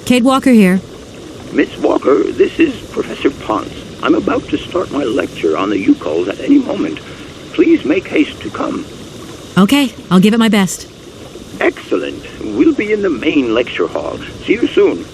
Kate Walker here. Miss Walker, this is Professor Ponce. I'm about to start my lecture on the Yukols at any moment. Please make haste to come. Okay, I'll give it my best. Excellent. We'll be in the main lecture hall. See you soon.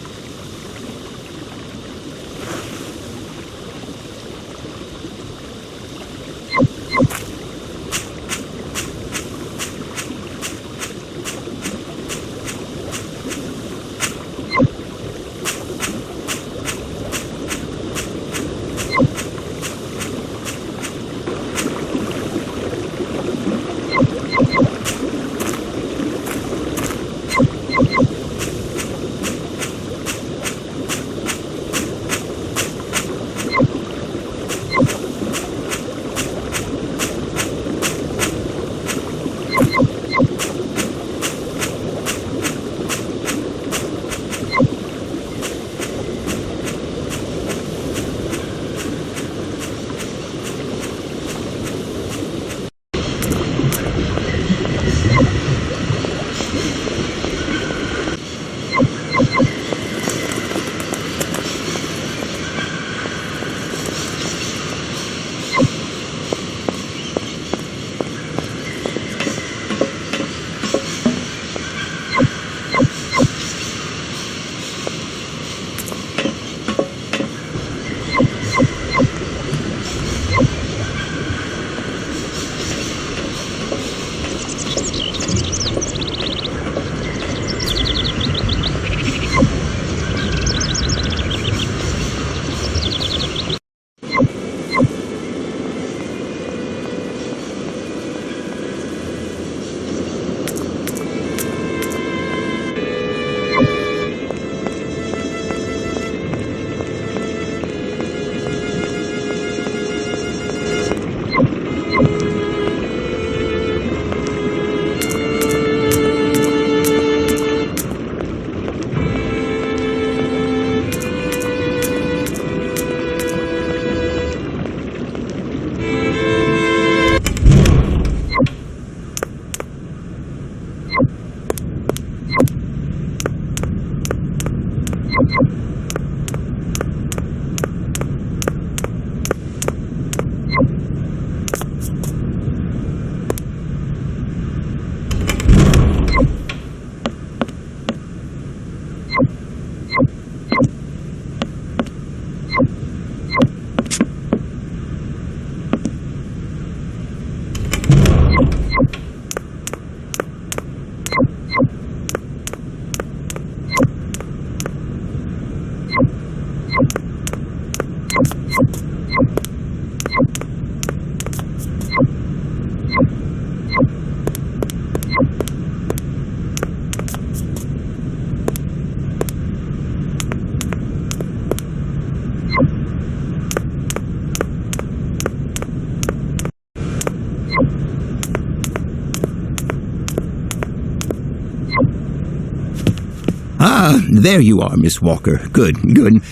Ah, there you are, Miss Walker. Good, good.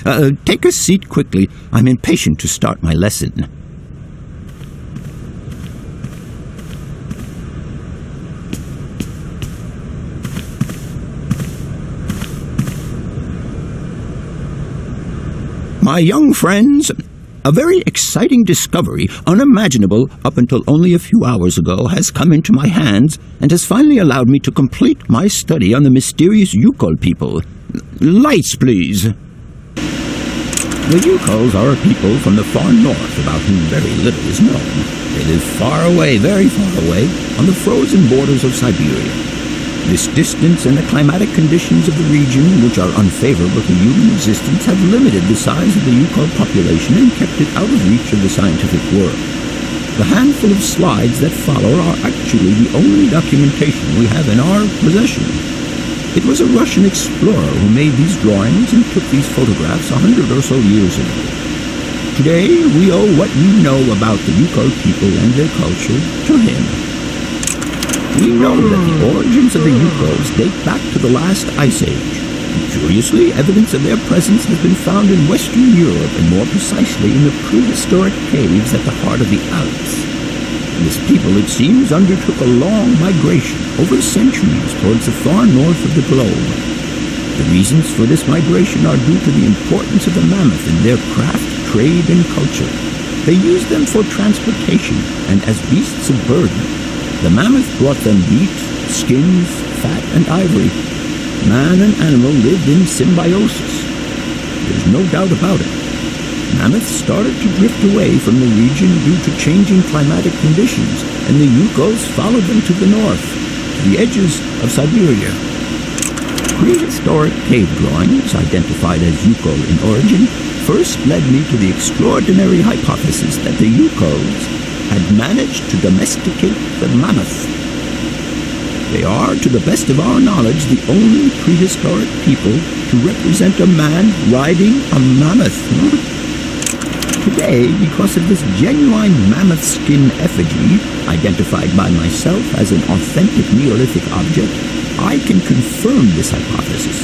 Take a seat quickly. I'm impatient to start my lesson. My young friends, a very exciting discovery, unimaginable up until only a few hours ago, has come into my hands and has finally allowed me to complete my study on the mysterious Yukol people. Lights, please. The Yukols are a people from the far north about whom very little is known. They live far away, very far away, on the frozen borders of Syberia. This distance and the climatic conditions of the region, which are unfavorable to human existence, have limited the size of the Yukol population and kept it out of reach of the scientific world. The handful of slides that follow are actually the only documentation we have in our possession. It was a Russian explorer who made these drawings and took these photographs 100 or so years ago. Today, we owe what we know about the Yukol people and their culture to him. We know that the origins of the Yukols date back to the last Ice Age. Curiously, evidence of their presence has been found in Western Europe, and more precisely in the prehistoric caves at the heart of the Alps. This people, it seems, undertook a long migration over centuries towards the far north of the globe. The reasons for this migration are due to the importance of the mammoth in their craft, trade, and culture. They used them for transportation and as beasts of burden. The mammoth brought them meat, skins, fat, and ivory. Man and animal lived in symbiosis. There's no doubt about it. Mammoths started to drift away from the region due to changing climatic conditions, and the Yukos followed them to the north, to the edges of Syberia. Prehistoric cave drawings, identified as Yuko in origin, first led me to the extraordinary hypothesis that the Yukos had managed to domesticate the mammoth. They are, to the best of our knowledge, the only prehistoric people to represent a man riding a mammoth. Today, because of this genuine mammoth skin effigy, identified by myself as an authentic Neolithic object, I can confirm this hypothesis.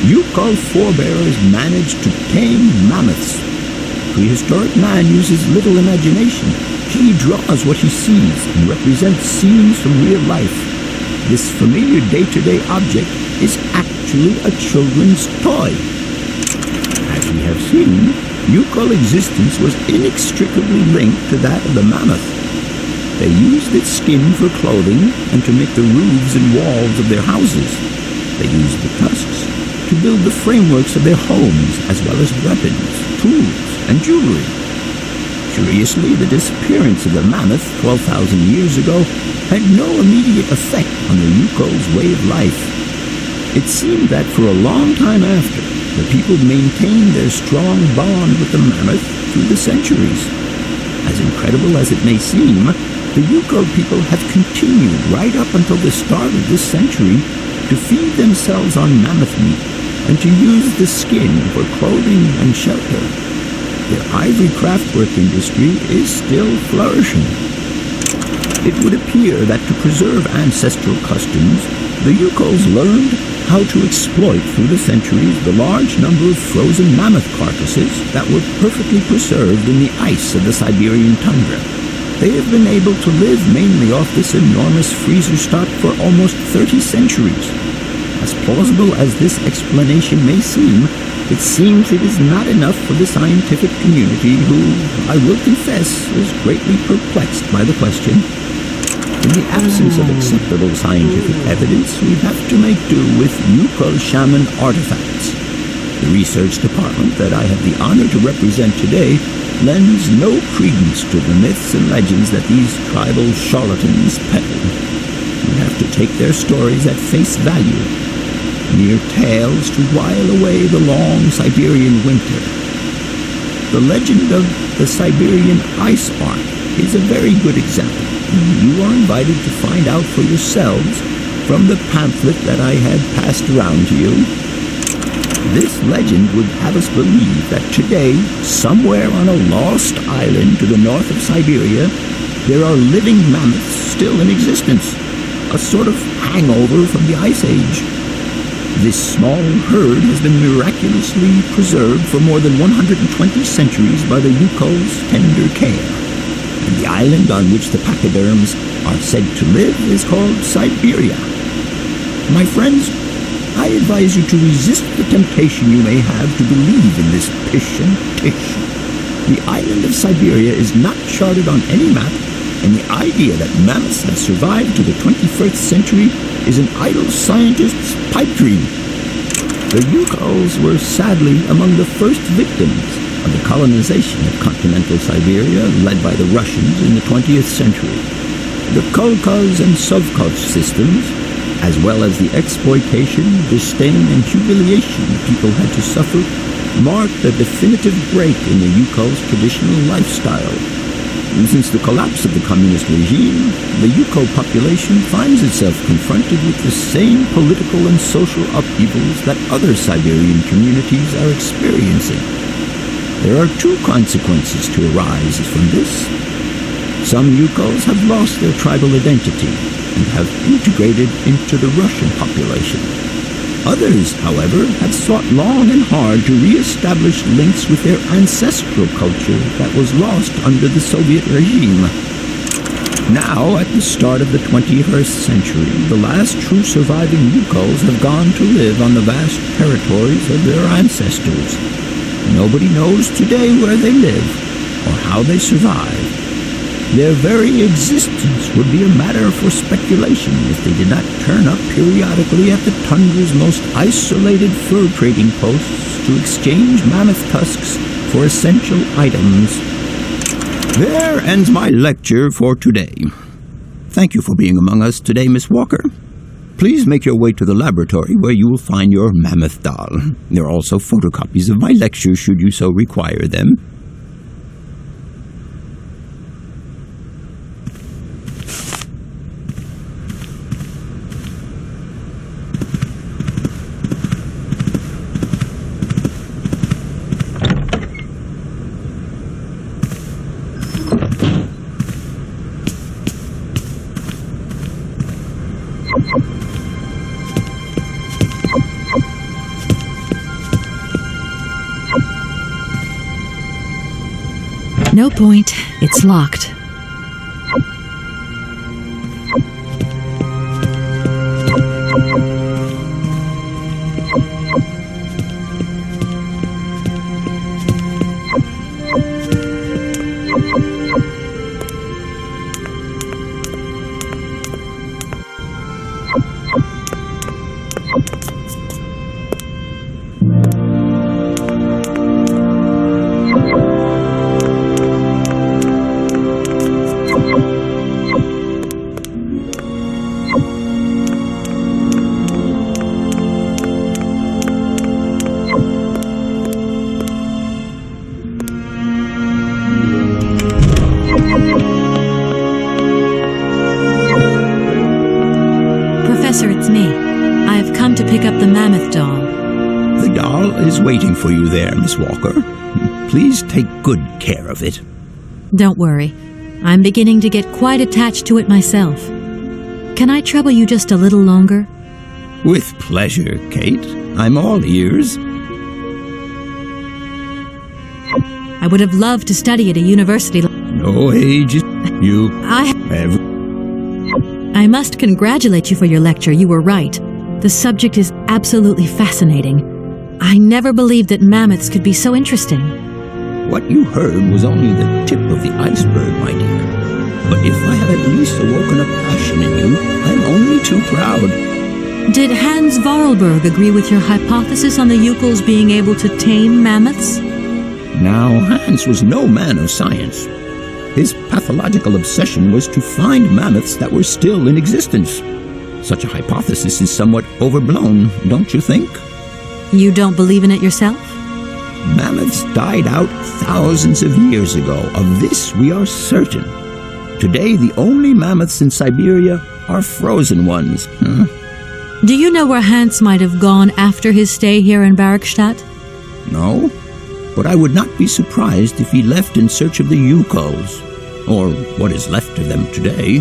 Yuko forebears managed to tame mammoths. Prehistoric man uses little imagination. He draws what he sees and represents scenes from real life. This familiar day-to-day object is actually a children's toy. As we have seen, Yuko existence was inextricably linked to that of the mammoth. They used its skin for clothing and to make the roofs and walls of their houses. They used the tusks to build the frameworks of their homes, as well as weapons, tools, and jewelry. Curiously, the disappearance of the mammoth 12,000 years ago had no immediate effect on the Yuko's way of life. It seemed that for a long time after, the people maintained their strong bond with the mammoth through the centuries. As incredible as it may seem, the Yuko people have continued right up until the start of this century to feed themselves on mammoth meat and to use the skin for clothing and shelter. Their ivory craftwork industry is still flourishing. It would appear that to preserve ancestral customs, the Yukos learned how to exploit through the centuries the large number of frozen mammoth carcasses that were perfectly preserved in the ice of the Siberian tundra. They have been able to live mainly off this enormous freezer stock for almost 30 centuries. As plausible as this explanation may seem, it seems it is not enough for the scientific community who, I will confess, is greatly perplexed by the question. In the absence of acceptable scientific evidence, we have to make do with Yuko shaman artifacts. The research department that I have the honor to represent today lends no credence to the myths and legends that these tribal charlatans peddle. We have to take their stories at face value, mere tales to while away the long Siberian winter. The legend of the Siberian ice ark is a very good example. You are invited to find out for yourselves from the pamphlet that I had passed around to you. This legend would have us believe that today, somewhere on a lost island to the north of Siberia, there are living mammoths still in existence, a sort of hangover from the Ice Age. This small herd has been miraculously preserved for more than 120 centuries by the Yuko's tender care. And the island on which the pachyderms are said to live is called Syberia. My friends, I advise you to resist the temptation you may have to believe in this pish and tish. The island of Syberia is not charted on any map, and the idea that mammoths have survived to the 21st century is an idle scientist's pipe dream. The Yukos were sadly among the first victims of the colonization of continental Siberia led by the Russians in the 20th century. The kolkhoz and sovkhoz systems, as well as the exploitation, disdain, and humiliation the people had to suffer, marked a definitive break in the Yukos' traditional lifestyle. And since the collapse of the communist regime, the Yuko population finds itself confronted with the same political and social upheavals that other Siberian communities are experiencing. There are two consequences to arise from this. Some Yukos have lost their tribal identity and have integrated into the Russian population. Others, however, have sought long and hard to re-establish links with their ancestral culture that was lost under the Soviet regime. Now, at the start of the 21st century, the last true surviving Yukols have gone to live on the vast territories of their ancestors. Nobody knows today where they live or how they survive. Their very existence would be a matter for speculation if they did not turn up periodically at the tundra's most isolated fur trading posts to exchange mammoth tusks for essential items. There ends my lecture for today. Thank you for being among us today, Miss Walker. Please make your way to the laboratory where you will find your mammoth doll. There are also photocopies of my lectures should you so require them. No point. It's locked. Professor, it's me. I've come to pick up the mammoth doll. The doll is waiting for you there, Miss Walker. Please take good care of it. Don't worry. I'm beginning to get quite attached to it myself. Can I trouble you just a little longer? With pleasure, Kate. I'm all ears. I would have loved to study at a university. No age is you ever. I must congratulate you for your lecture. You were right. The subject is absolutely fascinating. I never believed that mammoths could be so interesting. What you heard was only the tip of the iceberg, my dear. But if I have at least awoken a passion in you, I'm only too proud. Did Hans Vorarlberg agree with your hypothesis on the Yukols being able to tame mammoths? Now, Hans was no man of science. His pathological obsession was to find mammoths that were still in existence. Such a hypothesis is somewhat overblown, don't you think? You don't believe in it yourself? Mammoths died out thousands of years ago. Of this we are certain. Today, the only mammoths in Siberia are frozen ones. Do you know where Hans might have gone after his stay here in Barrackstadt? No, but I would not be surprised if he left in search of the Yukols, or what is left of them today.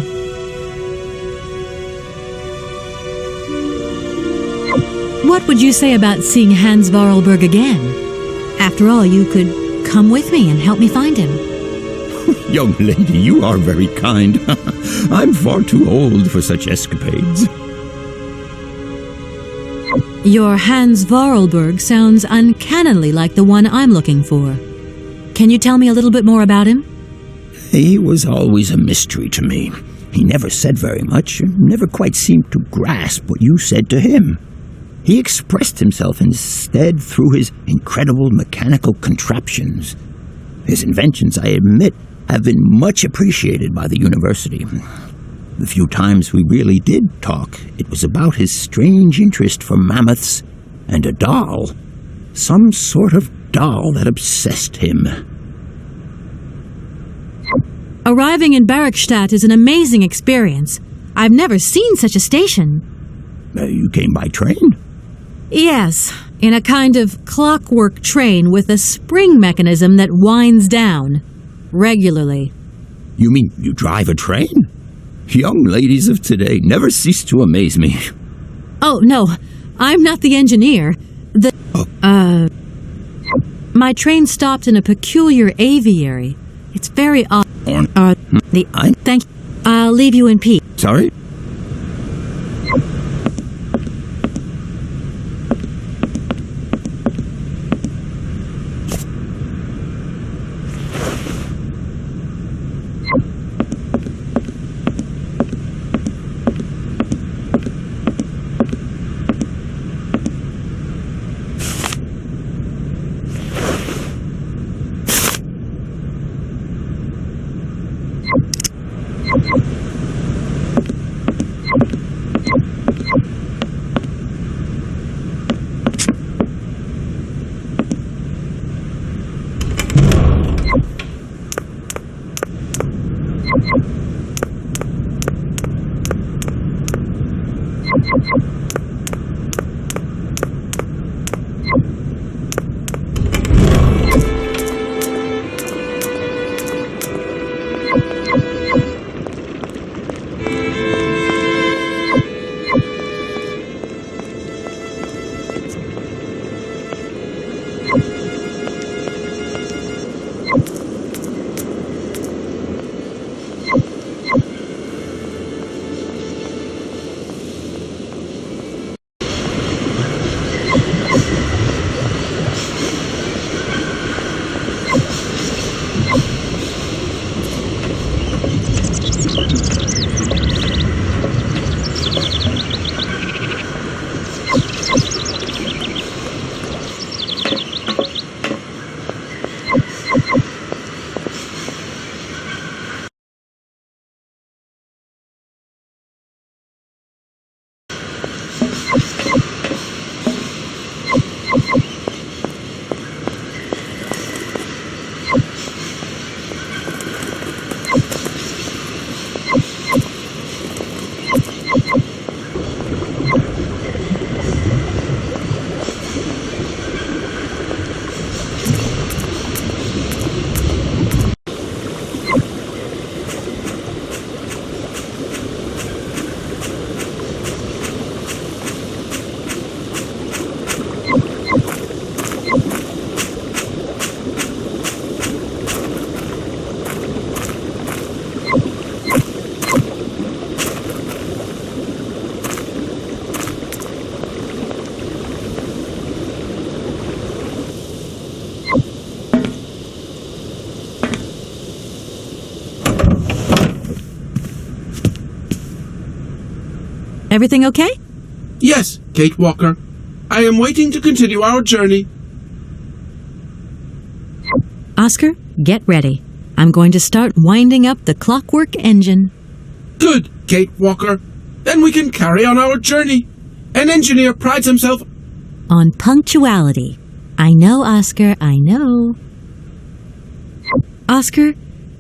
What would you say about seeing Hans Vorarlberg again? After all, you could come with me and help me find him. Young lady, you are very kind. I'm far too old for such escapades. Your Hans Vorarlberg sounds uncannily like the one I'm looking for. Can you tell me a little bit more about him? He was always a mystery to me. He never said very much, and never quite seemed to grasp what you said to him. He expressed himself instead through his incredible mechanical contraptions. His inventions, I admit, have been much appreciated by the university. The few times we really did talk, it was about his strange interest for mammoths and a doll. Some sort of doll that obsessed him. Arriving in Barrackstadt is an amazing experience. I've never seen such a station. You came by train? Yes, in a kind of clockwork train with a spring mechanism that winds down regularly. You mean you drive a train? Young ladies of today never cease to amaze me. Oh, no, I'm not the engineer. My train stopped in a peculiar aviary. It's very odd. Thank you. I'll leave you in peace. Sorry? Everything okay? Yes, Kate Walker. I am waiting to continue our journey. Oscar, get ready. I'm going to start winding up the clockwork engine. Good, Kate Walker. Then we can carry on our journey. An engineer prides himself On punctuality. I know, Oscar, I know. Oscar,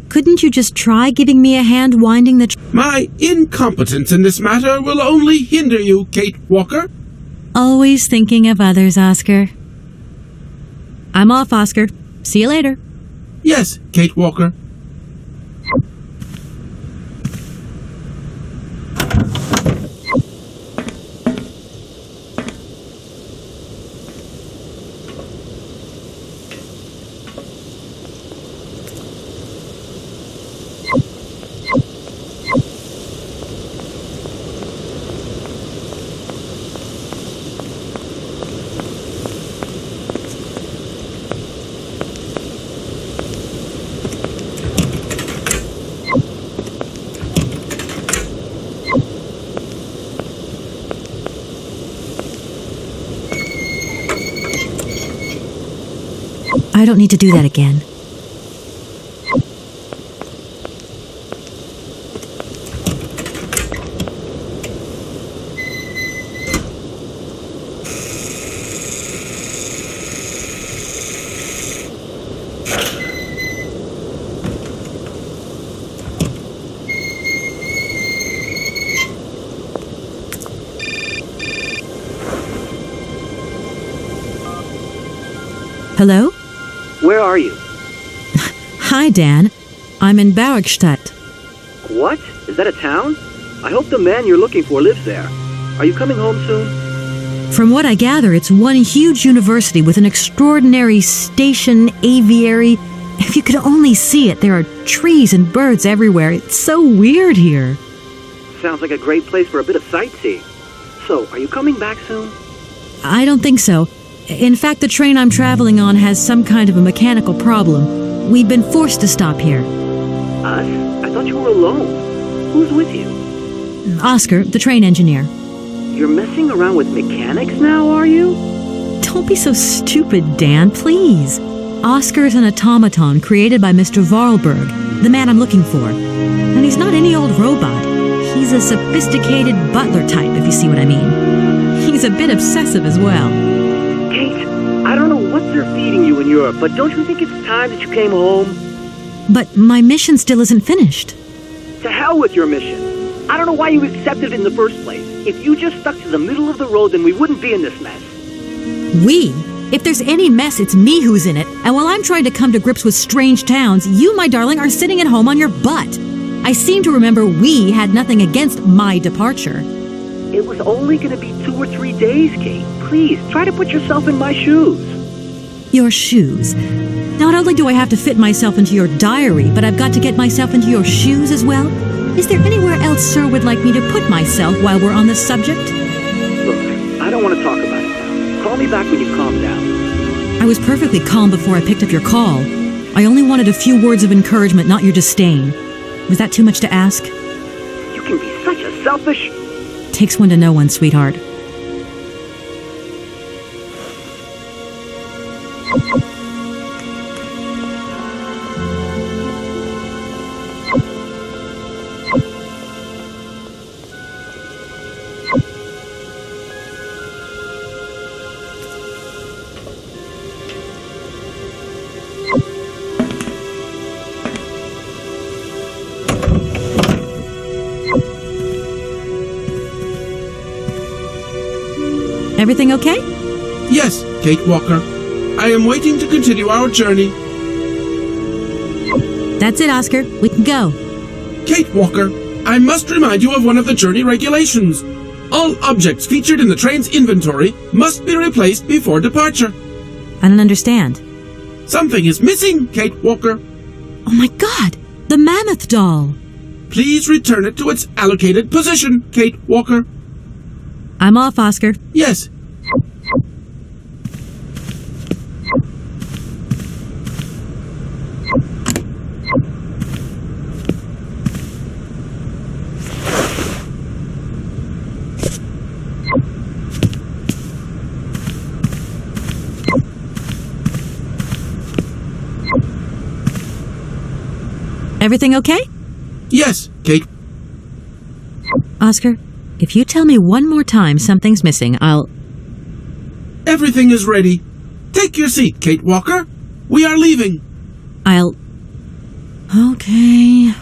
couldn't you just try giving me a hand winding the... My incompetence in this matter will only hinder you, Kate Walker. Always thinking of others, Oscar. I'm off, Oscar. See you later. Yes, Kate Walker. I don't need to do that again. Hello? Where are you? Hi, Dan. I'm in Barrackstadt. What? Is that a town? I hope the man you're looking for lives there. Are you coming home soon? From what I gather, it's one huge university with an extraordinary station, aviary, If you could only see it, there are trees and birds everywhere. It's so weird here. Sounds like a great place for a bit of sightseeing. So, are you coming back soon? I don't think so. In fact, the train I'm traveling on has some kind of a mechanical problem. We've been forced to stop here. Us? I thought you were alone. Who's with you? Oscar, the train engineer. You're messing around with mechanics now, are you? Don't be so stupid, Dan, please. Oscar is an automaton created by Mr. Varlberg, the man I'm looking for. And he's not any old robot. He's a sophisticated butler type, if you see what I mean. He's a bit obsessive as well. Kate, I don't know what they're feeding you in Europe, but don't you think it's time that you came home? But my mission still isn't finished. To hell with your mission. I don't know why you accepted it in the first place. If you just stuck to the middle of the road, then we wouldn't be in this mess. We? If there's any mess, it's me who's in it. And while I'm trying to come to grips with strange towns, you, my darling, are sitting at home on your butt. I seem to remember we had nothing against my departure. It was only going to be 2 or 3 days, Kate. Please, try to put yourself in my shoes. Your shoes. Not only do I have to fit myself into your diary, but I've got to get myself into your shoes as well? Is there anywhere else Sir would like me to put myself while we're on this subject? Look, I don't want to talk about it now. Call me back when you calm down. I was perfectly calm before I picked up your call. I only wanted a few words of encouragement, not your disdain. Was that too much to ask? You can be such a selfish... Takes one to know one, sweetheart. Everything okay? Yes, Kate Walker. I am waiting to continue our journey. That's it, Oscar. We can go. Kate Walker, I must remind you of one of the journey regulations. All objects featured in the train's inventory must be replaced before departure. I don't understand. Something is missing, Kate Walker. Oh my God! The Mammoth doll! Please return it to its allocated position, Kate Walker. I'm off, Oscar. Yes. Everything okay? Yes, Kate. Oscar, if you tell me one more time something's missing, I'll... Everything is ready. Take your seat, Kate Walker. We are leaving. I'll... Okay...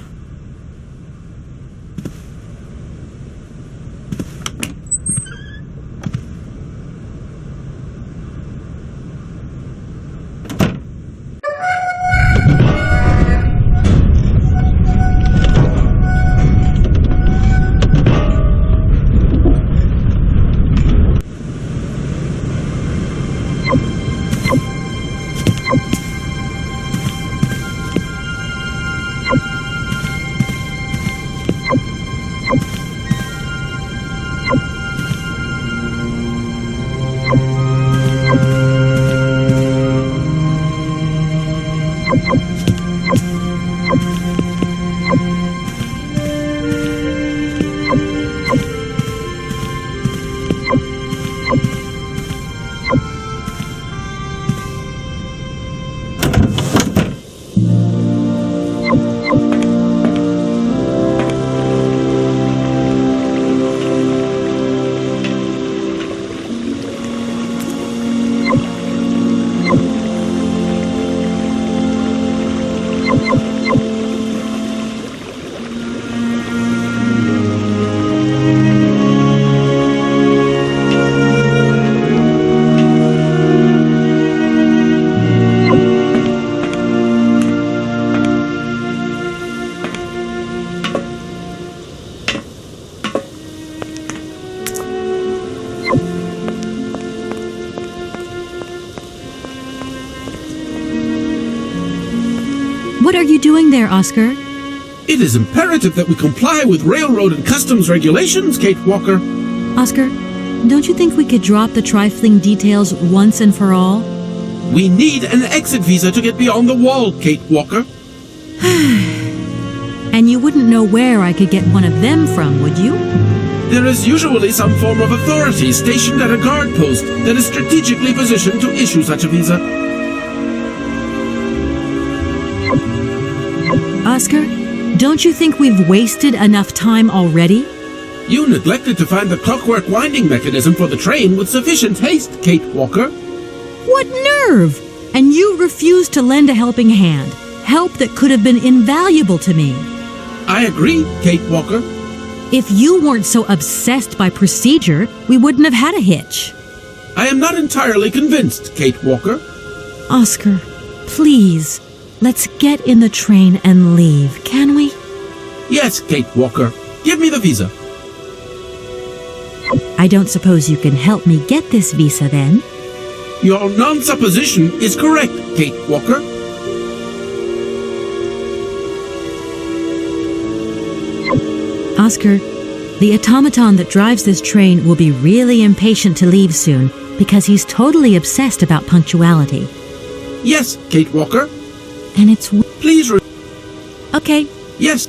What are you doing there, Oscar? It is imperative that we comply with railroad and customs regulations, Kate Walker. Oscar, don't you think we could drop the trifling details once and for all? We need an exit visa to get beyond the wall, Kate Walker. And you wouldn't know where I could get one of them from, would you? There is usually some form of authority stationed at a guard post that is strategically positioned to issue such a visa. Oscar, don't you think we've wasted enough time already? You neglected to find the clockwork winding mechanism for the train with sufficient haste, Kate Walker. What nerve! And you refused to lend a helping hand. Help that could have been invaluable to me. I agree, Kate Walker. If you weren't so obsessed by procedure, we wouldn't have had a hitch. I am not entirely convinced, Kate Walker. Oscar, please, let's get in the train and leave, can we? Yes, Kate Walker. Give me the visa. I don't suppose you can help me get this visa then? Your non-supposition is correct, Kate Walker. Oscar, the automaton that drives this train will be really impatient to leave soon because he's totally obsessed about punctuality. Yes, Kate Walker. And it's... Please Okay. Yes.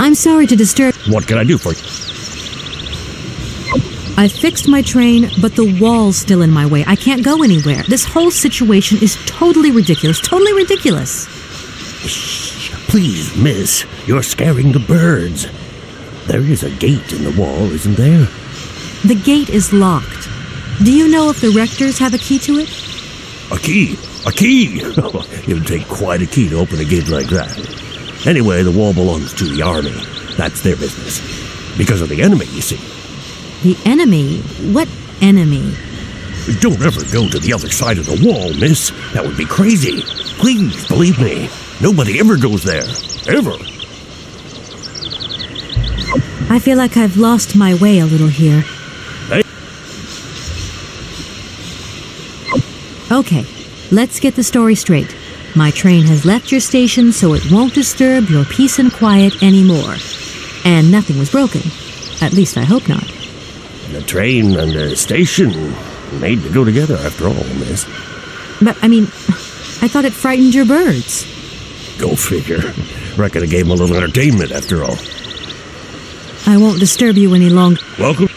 I'm sorry to disturb... What can I do for you? I fixed my train, but the wall's still in my way. I can't go anywhere. This whole situation is totally ridiculous. Totally ridiculous. Shh, please, miss. You're scaring the birds. There is a gate in the wall, isn't there? The gate is locked. Do you know if the rectors have a key to it? A key? A key? It would take quite a key to open a gate like that. Anyway, the wall belongs to the army. That's their business. Because of the enemy, you see. The enemy? What enemy? Don't ever go to the other side of the wall, miss. That would be crazy. Please, believe me. Nobody ever goes there. Ever. I feel like I've lost my way a little here. Hey. Okay, let's get the story straight. My train has left your station, so it won't disturb your peace and quiet anymore. And nothing was broken. At least I hope not. The train and the station made to go together after all, miss. But, I thought it frightened your birds. Go figure. Reckon it gave them a little entertainment after all. I won't disturb you any longer. Welcome.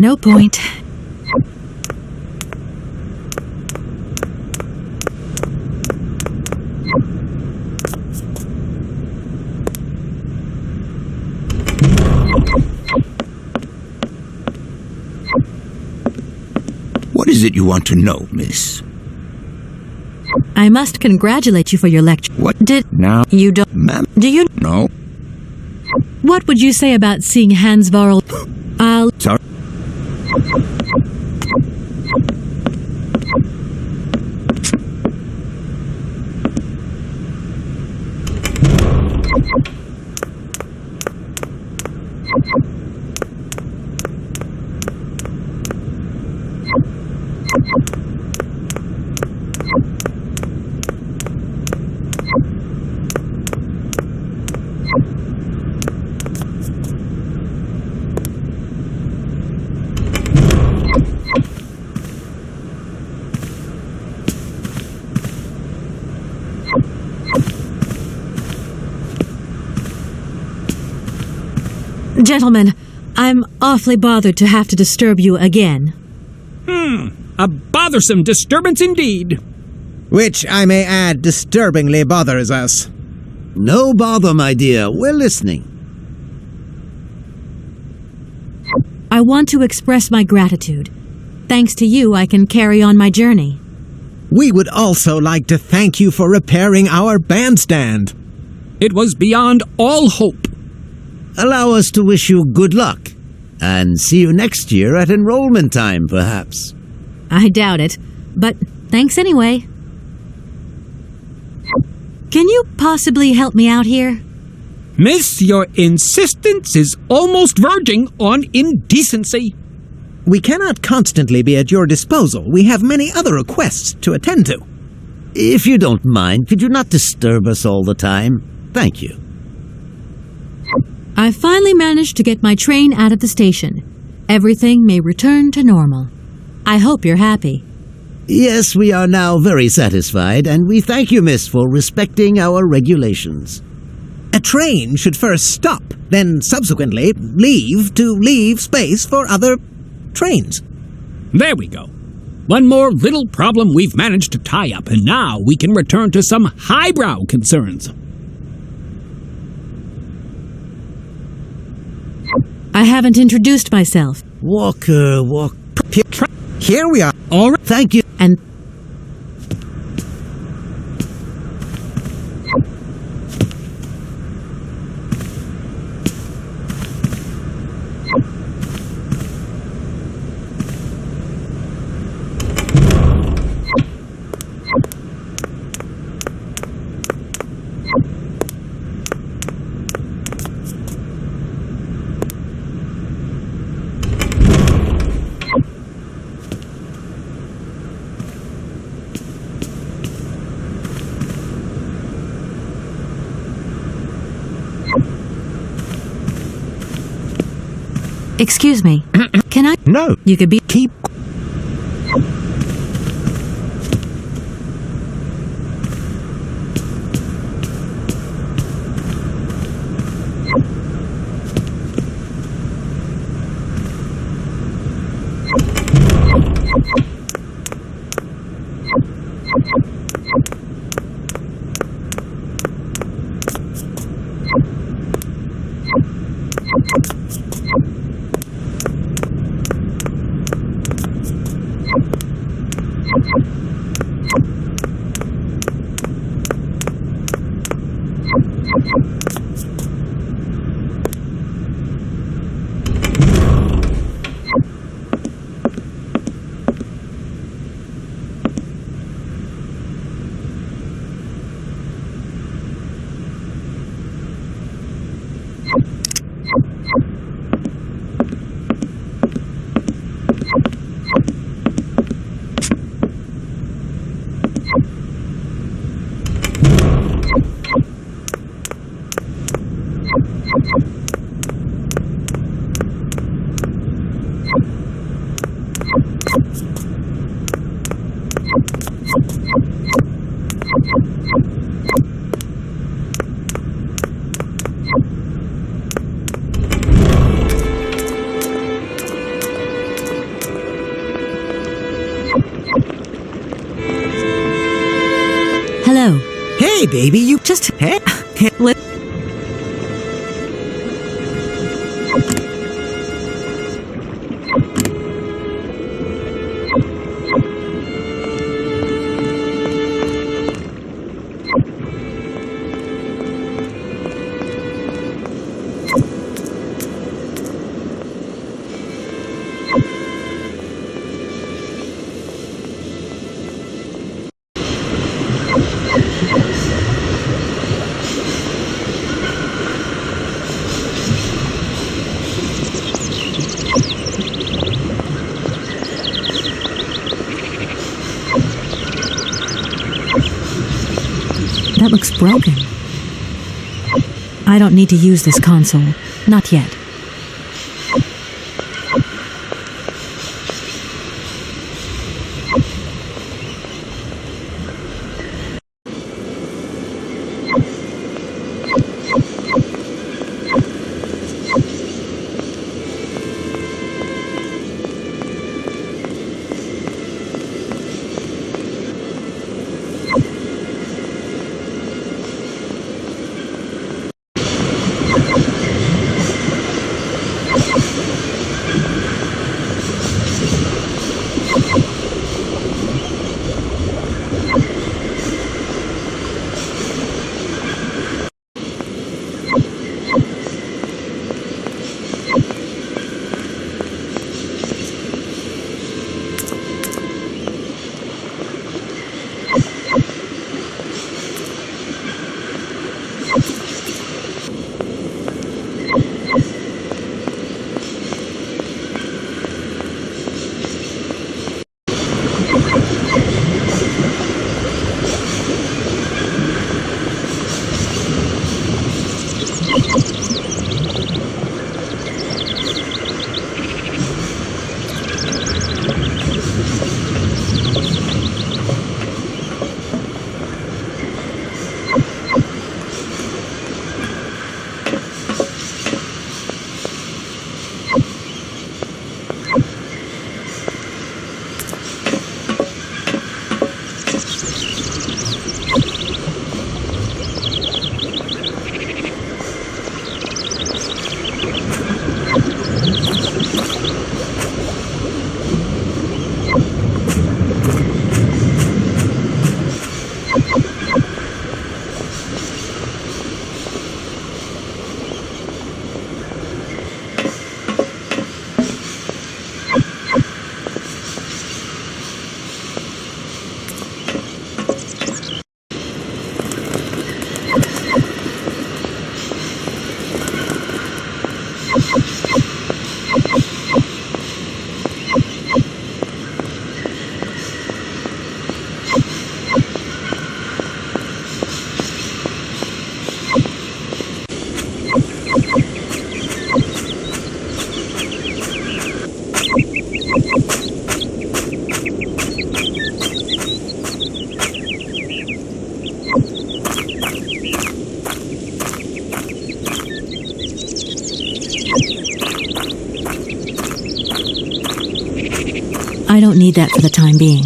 No point. What is it you want to know, miss? I must congratulate you for your lecture. What? Now you don't... Ma'am? Do you... No. What would you say about seeing Hans Varl... Sorry. Gentlemen, I'm awfully bothered to have to disturb you again. A bothersome disturbance indeed. Which, I may add, disturbingly bothers us. No bother, my dear. We're listening. I want to express my gratitude. Thanks to you, I can carry on my journey. We would also like to thank you for repairing our bandstand. It was beyond all hope. Allow us to wish you good luck. And see you next year at enrollment time, perhaps. I doubt it, but thanks anyway. Can you possibly help me out here? Miss, your insistence is almost verging on indecency. We cannot constantly be at your disposal. We have many other requests to attend to. If you don't mind, could you not disturb us all the time? Thank you. I finally managed to get my train out of the station. Everything may return to normal. I hope you're happy. Yes, we are now very satisfied, and we thank you, miss, for respecting our regulations. A train should first stop, then subsequently leave space for other trains. There we go. One more little problem we've managed to tie up, and now we can return to some highbrow concerns. I haven't introduced myself. Walker. Here we are. All right. Thank you. And excuse me. Can I? No. You could be... Keep... Hey, baby, you just... Hey? That looks broken. I don't need to use this console. Not yet. I don't need that for the time being.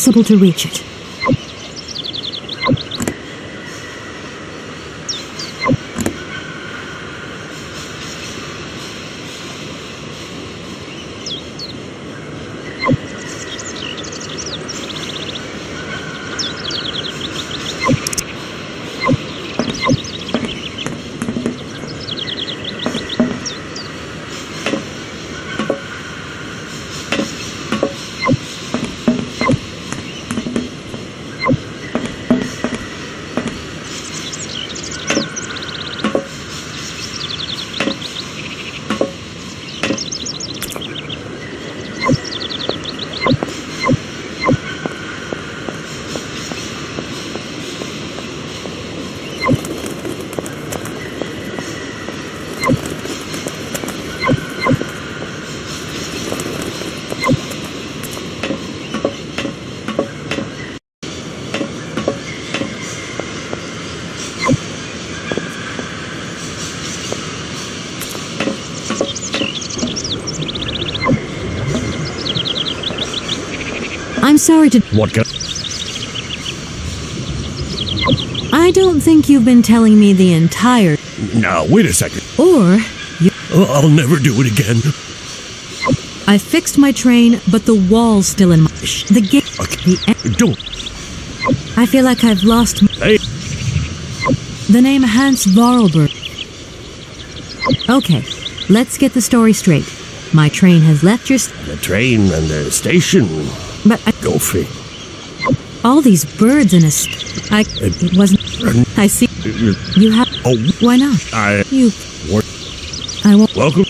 impossible to reach it. I'm sorry to... What can... I don't think you've been telling me the entire... Now, wait a second. Or... I'll never do it again. I fixed my train, but the wall's still in my... The gate... Don't... I feel like I've lost... Hey. The name Hans Vorarlberg. Okay, let's get the story straight. My train has left your... The train and the station... But Go free. all these birds in a... It wasn't... I see... You have... Oh. Why not? You... I won't... Welcome.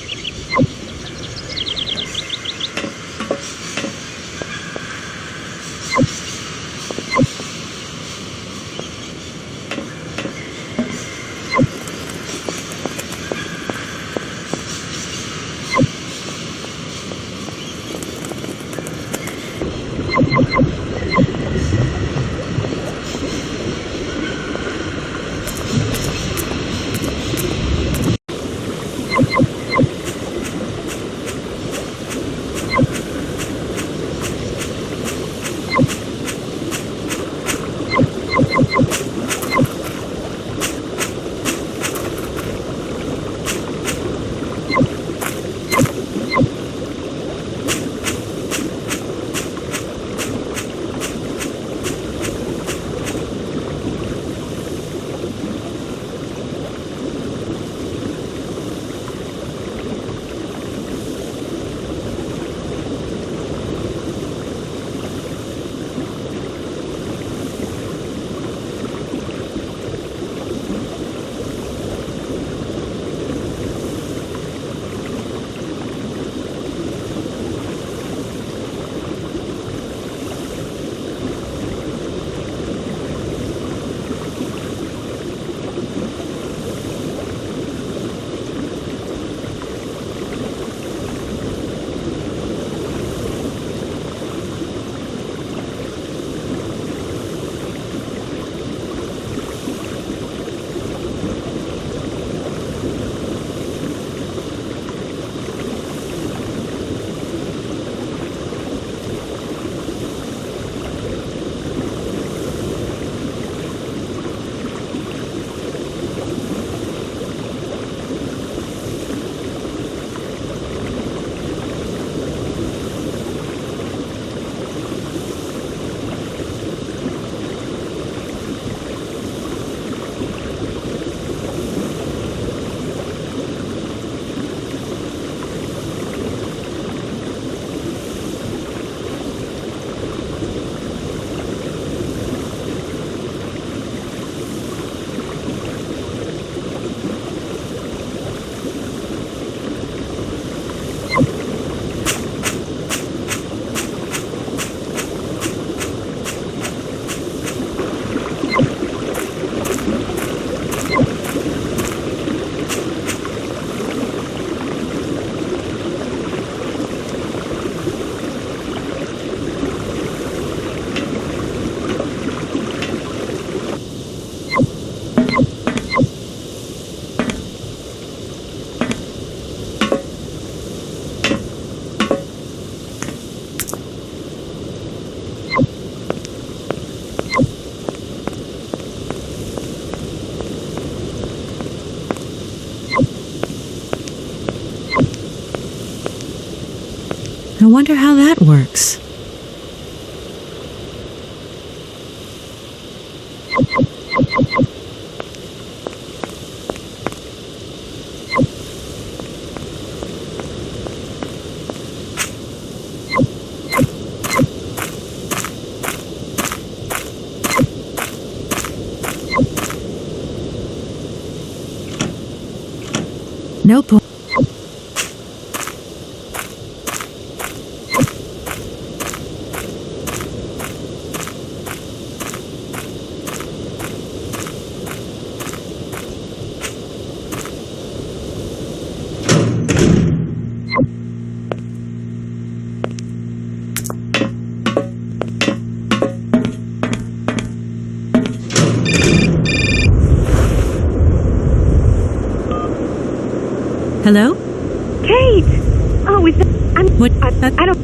I wonder how that works. Nope. Hello? Kate! Oh, is that... What? I don't...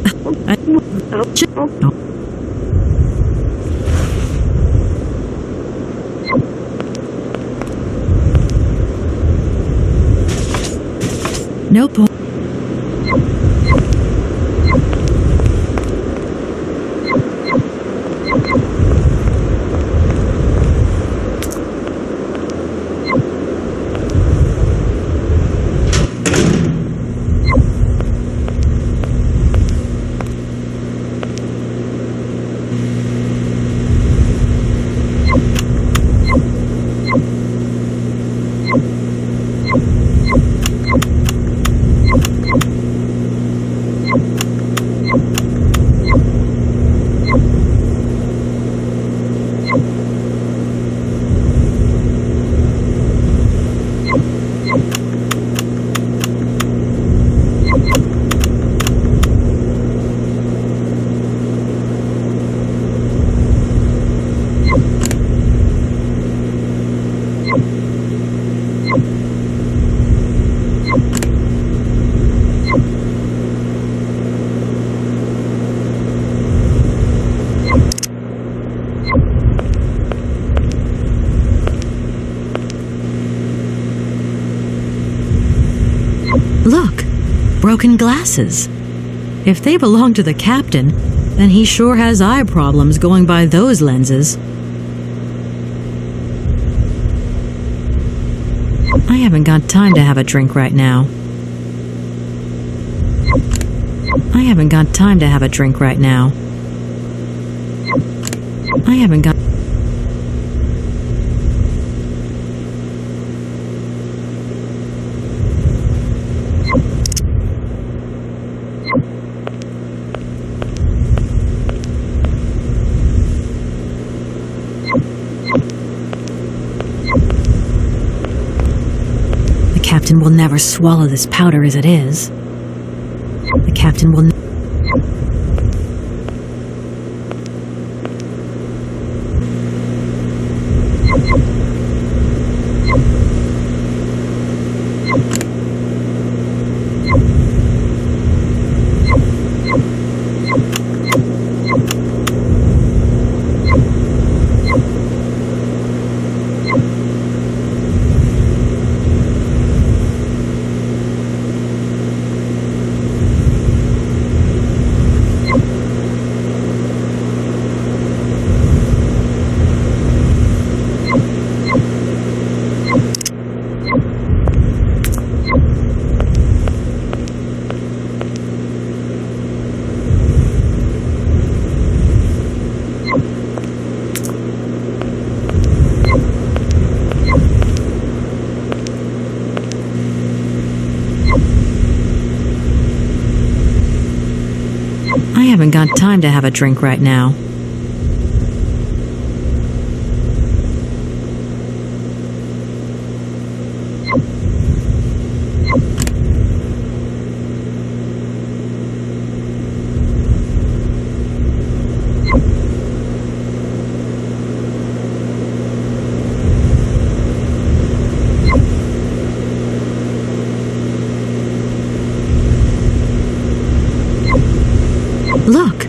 Nope. Look, broken glasses. If they belong to the captain, then he sure has eye problems going by those lenses. I haven't got time to have a drink right now. I haven't got time to have a drink right now. I haven't got... The captain will never swallow this powder as it is. The captain will... I haven't got time to have a drink right now. Look,